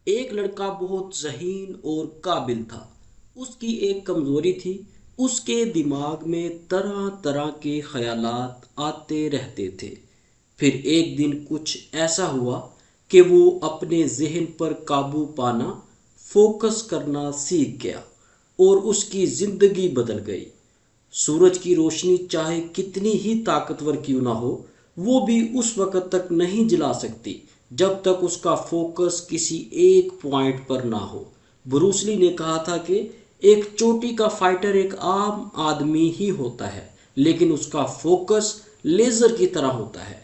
ایک لڑکا بہت ذہین اور قابل تھا۔ اس کی ایک کمزوری تھی، اس کے دماغ میں طرح طرح کے خیالات آتے رہتے تھے۔ پھر ایک دن کچھ ایسا ہوا کہ وہ اپنے ذہن پر قابو پانا، فوکس کرنا سیکھ گیا اور اس کی زندگی بدل گئی۔ سورج کی روشنی چاہے کتنی ہی طاقتور کیوں نہ ہو، وہ بھی اس وقت تک نہیں جلا سکتی جب تک اس کا فوکس کسی ایک پوائنٹ پر نہ ہو۔ بروسلی نے کہا تھا کہ ایک چوٹی کا فائٹر ایک عام آدمی ہی ہوتا ہے، لیکن اس کا فوکس لیزر کی طرح ہوتا ہے۔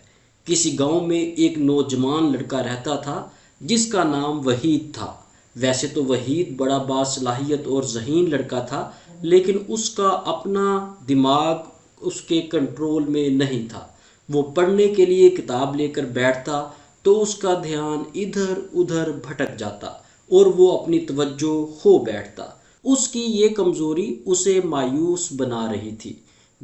کسی گاؤں میں ایک نوجوان لڑکا رہتا تھا جس کا نام وحید تھا۔ ویسے تو وحید بڑا باصلاحیت اور ذہین لڑکا تھا، لیکن اس کا اپنا دماغ اس کے کنٹرول میں نہیں تھا۔ وہ پڑھنے کے لیے کتاب لے کر بیٹھتا تو اس کا دھیان ادھر ادھر بھٹک جاتا اور وہ اپنی توجہ کھو بیٹھتا۔ اس کی یہ کمزوری اسے مایوس بنا رہی تھی۔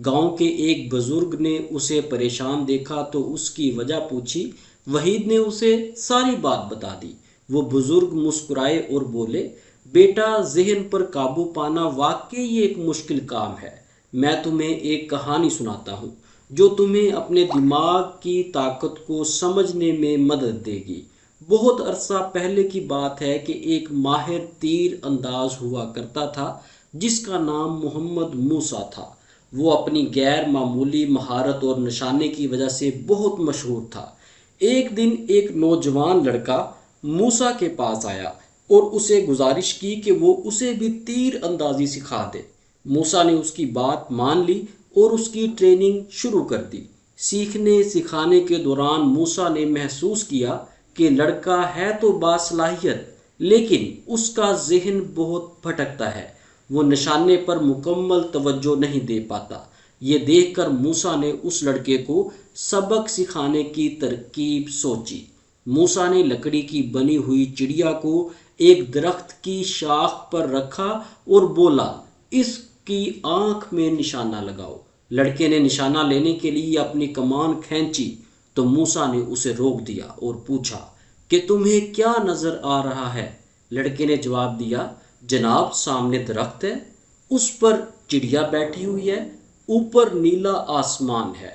گاؤں کے ایک بزرگ نے اسے پریشان دیکھا تو اس کی وجہ پوچھی۔ وحید نے اسے ساری بات بتا دی۔ وہ بزرگ مسکرائے اور بولے، بیٹا، ذہن پر قابو پانا واقعی ایک مشکل کام ہے۔ میں تمہیں ایک کہانی سناتا ہوں جو تمہیں اپنے دماغ کی طاقت کو سمجھنے میں مدد دے گی۔ بہت عرصہ پہلے کی بات ہے کہ ایک ماہر تیر انداز ہوا کرتا تھا جس کا نام محمد موسیٰ تھا۔ وہ اپنی غیر معمولی مہارت اور نشانے کی وجہ سے بہت مشہور تھا۔ ایک دن ایک نوجوان لڑکا موسیٰ کے پاس آیا اور اسے گزارش کی کہ وہ اسے بھی تیر اندازی سکھا دے۔ موسیٰ نے اس کی بات مان لی اور اس کی ٹریننگ شروع کر دی۔ سیکھنے سکھانے کے دوران موسیٰ نے محسوس کیا کہ لڑکا ہے تو باصلاحیت، لیکن اس کا ذہن بہت بھٹکتا ہے۔ وہ نشانے پر مکمل توجہ نہیں دے پاتا۔ یہ دیکھ کر موسیٰ نے اس لڑکے کو سبق سکھانے کی ترکیب سوچی۔ موسیٰ نے لکڑی کی بنی ہوئی چڑیا کو ایک درخت کی شاخ پر رکھا اور بولا، اس کی آنکھ میں نشانہ لگاؤ۔ لڑکے نے نشانہ لینے کے لیے اپنی کمان کھینچی تو موسیٰ نے اسے روک دیا اور پوچھا کہ تمہیں کیا نظر آ رہا ہے؟ لڑکے نے جواب دیا، جناب، سامنے درخت ہے، اس پر چڑیا بیٹھی ہوئی ہے، اوپر نیلا آسمان ہے،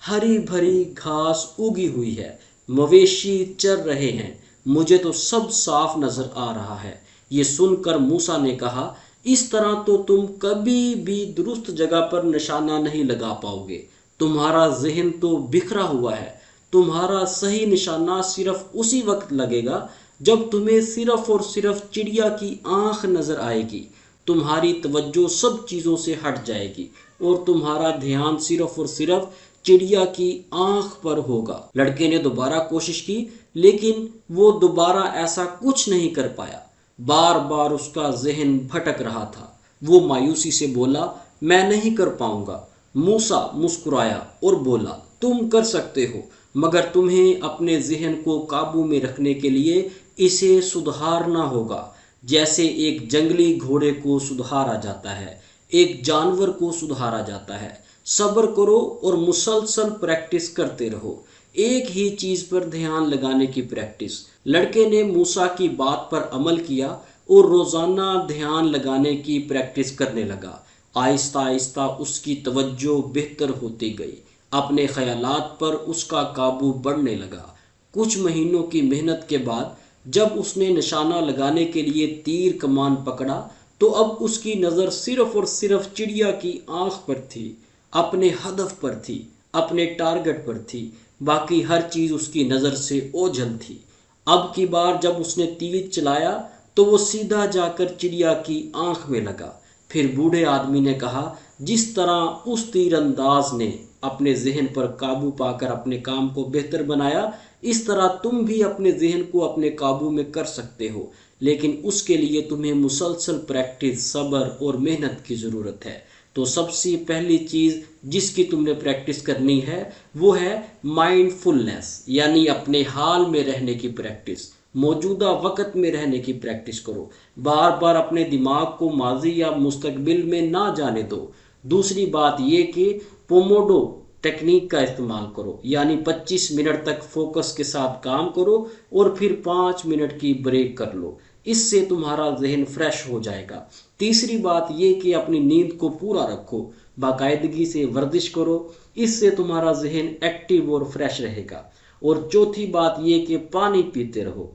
ہری بھری گھاس اگی ہوئی ہے، مویشی چر رہے ہیں، مجھے تو سب صاف نظر آ رہا ہے۔ یہ سن کر موسیٰ نے کہا، اس طرح تو تم کبھی بھی درست جگہ پر نشانہ نہیں لگا پاؤ گے۔ تمہارا ذہن تو بکھرا ہوا ہے۔ تمہارا صحیح نشانہ صرف اسی وقت لگے گا جب تمہیں صرف اور صرف چڑیا کی آنکھ نظر آئے گی۔ تمہاری توجہ سب چیزوں سے ہٹ جائے گی اور تمہارا دھیان صرف اور صرف چڑیا کی آنکھ پر ہوگا۔ لڑکے نے دوبارہ کوشش کی، لیکن وہ دوبارہ ایسا کچھ نہیں کر پایا۔ بار بار اس کا ذہن بھٹک رہا تھا۔ وہ مایوسی سے بولا، میں نہیں کر پاؤں گا۔ موسیٰ مسکرایا اور بولا، تم کر سکتے ہو، مگر تمہیں اپنے ذہن کو قابو میں رکھنے کے لیے اسے سدھارنا ہوگا، جیسے ایک جنگلی گھوڑے کو سدھارا جاتا ہے، ایک جانور کو سدھارا جاتا ہے۔ صبر کرو اور مسلسل پریکٹس کرتے رہو، ایک ہی چیز پر دھیان لگانے کی پریکٹس۔ لڑکے نے موسیٰ کی بات پر عمل کیا اور روزانہ دھیان لگانے کی پریکٹس کرنے لگا۔ آہستہ آہستہ اس کی توجہ بہتر ہوتی گئی، اپنے خیالات پر اس کا قابو بڑھنے لگا۔ کچھ مہینوں کی محنت کے بعد جب اس نے نشانہ لگانے کے لیے تیر کمان پکڑا تو اب اس کی نظر صرف اور صرف چڑیا کی آنکھ پر تھی، اپنے ہدف پر تھی، اپنے ٹارگٹ پر تھی۔ باقی ہر چیز اس کی نظر سے اوجھل تھی۔ اب کی بار جب اس نے تیر چلایا تو وہ سیدھا جا کر چڑیا کی آنکھ میں لگا۔ پھر بوڑھے آدمی نے کہا، جس طرح اس تیر انداز نے اپنے ذہن پر قابو پا کر اپنے کام کو بہتر بنایا، اس طرح تم بھی اپنے ذہن کو اپنے قابو میں کر سکتے ہو، لیکن اس کے لیے تمہیں مسلسل پریکٹس، صبر اور محنت کی ضرورت ہے۔ تو سب سے پہلی چیز جس کی تم نے پریکٹس کرنی ہے وہ ہے مائنڈ فلنس، یعنی اپنے حال میں رہنے کی پریکٹس۔ موجودہ وقت میں رہنے کی پریکٹس کرو۔ بار بار اپنے دماغ کو ماضی یا مستقبل میں نہ جانے دو۔ دوسری بات یہ کہ پوموڈو ٹیکنیک کا استعمال کرو، یعنی 25 منٹ تک فوکس کے ساتھ کام کرو اور پھر 5 منٹ کی بریک کر لو، اس سے تمہارا ذہن فریش ہو جائے گا۔ تیسری بات یہ کہ اپنی نیند کو پورا رکھو، باقاعدگی سے ورزش کرو، اس سے تمہارا ذہن ایکٹیو اور فریش رہے گا۔ اور چوتھی بات یہ کہ پانی پیتے رہو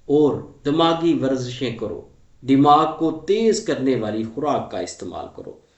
اور دماغی ورزشیں کرو، دماغ کو تیز کرنے والی خوراک کا استعمال کرو۔